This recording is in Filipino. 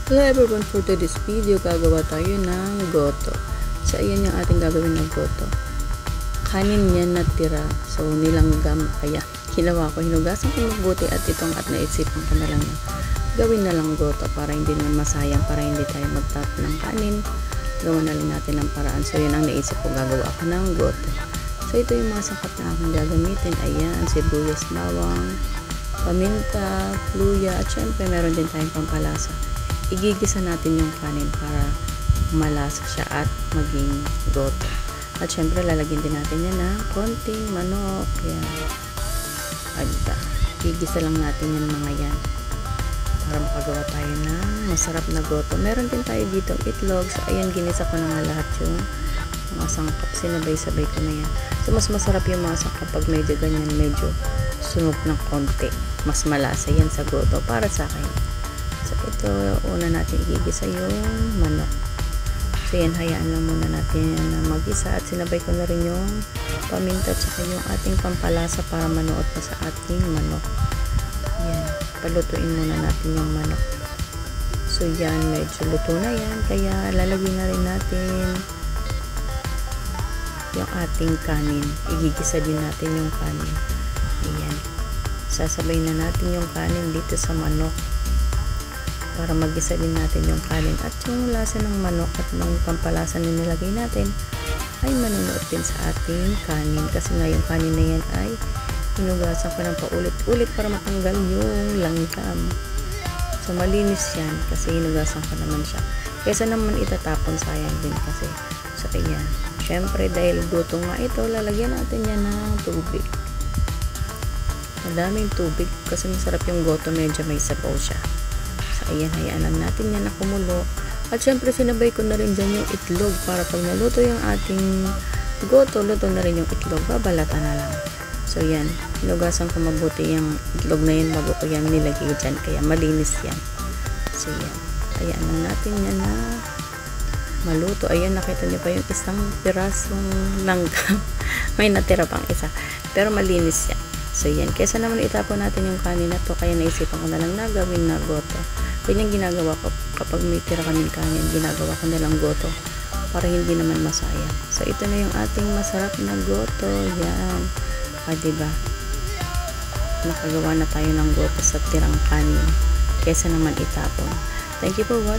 Hello everyone, for today's video, gagawa tayo ng goto. So, ayan yung ating gagawin ng goto. Kanin yan natira. So, nilanggam. Kaya, hinugasan ko mabuti at naisipan ko na lang na gawin na lang goto para hindi naman masayang, para hindi tayo magtat ng kanin. Gawa na lang natin ng paraan. So, yun ang naisip ko, gagawa ako ng goto. So, ito yung mga sangkap na aking gagamitin. Ayan, sibuyas, bawang, paminta, luya, at syempre meron din tayong pampalasa. Igigisa natin yung kanin para malasa siya at maging goto. At syempre lalagyan din natin yan ng konting manok. Yan. At igigisa lang natin yan mga yan para makagawa tayo ng masarap na goto. Meron din tayo dito itlog. So ayan, ginisa ko na nga lahat yung mga sangkap. Sinabay-sabay ko na yan. So mas masarap yung mga sangkap pag medyo ganyan, medyo sunog ng konti. Mas malasa yan sa goto para sa akin. So, ito, una natin igigisa yung manok. So, yan, hayaan lang muna natin yan na magisa at sinabay ko na rin yung paminta at saka yung ating pampalasa para manuot na sa ating manok. Yan, palutuin muna natin yung manok. So, yan, medyo luto na yan. Kaya, lalagyan na rin natin yung ating kanin. Igigisa din natin yung kanin. Ayan. Sasabay na natin yung kanin dito sa manok para magisa din natin yung kanin at yung lasa ng manok at ng pampalasa na nilagay natin ay manunuot din sa ating kanin kasi nga yung kanin na yan ay hinugasan ko ng paulit-ulit para matanggal yung langgam. So malinis yan kasi hinugasan ko naman siya kaysa naman itatapon, sayang din kasi. So ayan, syempre dahil goto nga ito, lalagyan natin yan ng tubig. Madaming tubig kasi masarap yung goto, medyo may sabaw siya. Ayan, hayaan lang natin yan na kumulo. At syempre, sinabay ko na rin dyan yung itlog para pag naluto yung ating goto, luto na rin yung itlog. Babalata na lang. So, yan. Hinugasan ko mabuti yung itlog na yun bago ko yan nilagay dyan. Kaya malinis yan. So, yan. Hayaan lang natin yan na maluto. Ayan, nakita niyo pa yung isang pirasong langgam. May natira pang isa. Pero malinis yan. So, yan. Kesa naman itapon natin yung kanin na to, kaya naisipan ko na lang na gawin na goto. Ganyan ginagawa ko kapag may tira kaming kanin, ginagawa ko na lang goto para hindi naman masayang. So, ito na yung ating masarap na goto. Yan. Diba? Nakagawa na tayo ng goto sa tirang kanin kesa naman itapon. Thank you for watching.